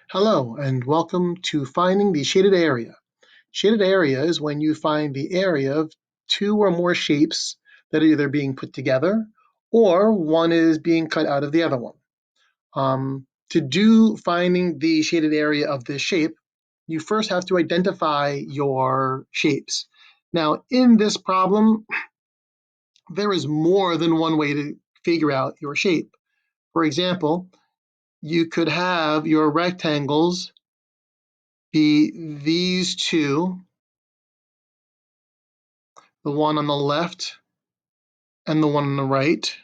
Hello, and welcome to Finding the Shaded Area. Shaded area is when you find the area of two or more shapes that are either being put together or one is being cut out of the other one. To do finding the shaded area of this shape, you first have to identify your shapes. Now, in this problem, there is more than one way to figure out your shape. For example, you could have your rectangles be these two, the one on the left and the one on the right,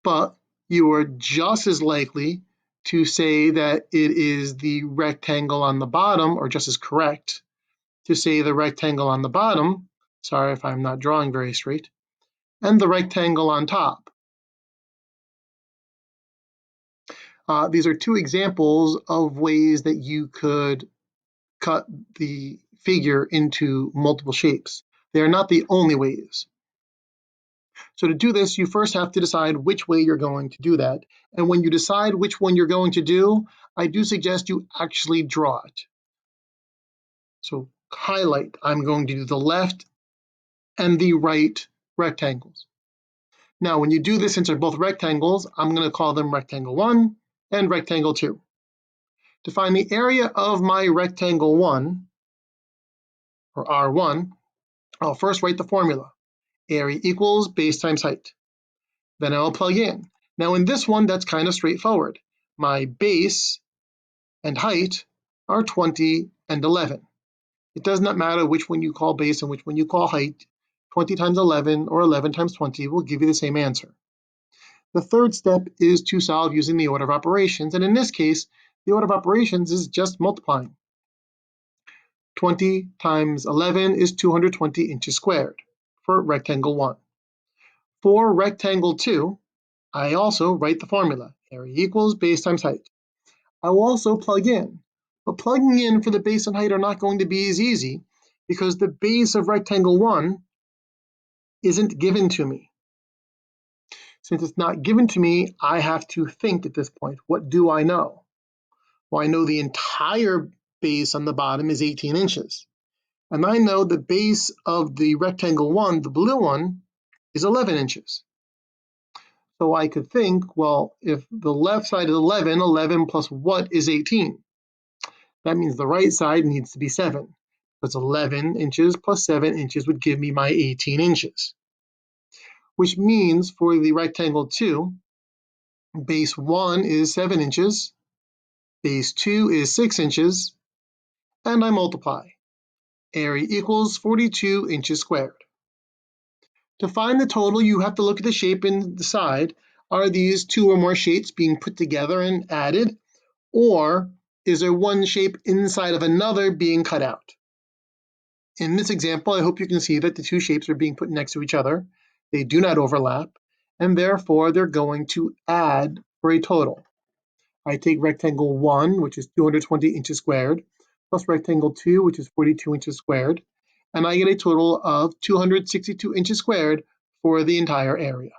but you are just as likely to say that it is the rectangle on the bottom, or just as correct to say the rectangle on the bottom, sorry if I'm not drawing very straight, and the rectangle on top. These are two examples of ways that you could cut the figure into multiple shapes. They are not the only ways. So to do this, you first have to decide which way you're going to do that. And when you decide which one you're going to do, I do suggest you actually draw it. So highlight, I'm going to do the left and the right rectangles. Now, when you do this, since they're both rectangles, I'm going to call them rectangle 1 and rectangle 2. To find the area of my rectangle 1, or R1, I'll first write the formula. Area equals base times height. Then I'll plug in. Now in this one, that's kind of straightforward. My base and height are 20 and 11. It does not matter which one you call base and which one you call height. 20 times 11 or 11 times 20 will give you the same answer. The third step is to solve using the order of operations, and in this case, the order of operations is just multiplying. 20 times 11 is 220 inches squared for rectangle 1. For rectangle 2, I also write the formula, area equals base times height. I will also plug in, but plugging in for the base and height are not going to be as easy because the base of rectangle 1 isn't given to me. Since it's not given to me, I have to think at this point, what do I know? Well, I know the entire base on the bottom is 18 inches. And I know the base of the rectangle 1, the blue one, is 11 inches. So I could think, well, if the left side is 11, 11 plus what is 18? That means the right side needs to be 7. Because 11 inches plus 7 inches would give me my 18 inches. Which means for the rectangle 2, base 1 is 7 inches, base 2 is 6 inches, and I multiply. Area equals 42 inches squared. To find the total, you have to look at the shape and decide, are these two or more shapes being put together and added, or is there one shape inside of another being cut out? In this example, I hope you can see that the two shapes are being put next to each other. They do not overlap, and therefore they're going to add for a total. I take rectangle 1, which is 220 inches squared, plus rectangle 2, which is 42 inches squared, and I get a total of 262 inches squared for the entire area.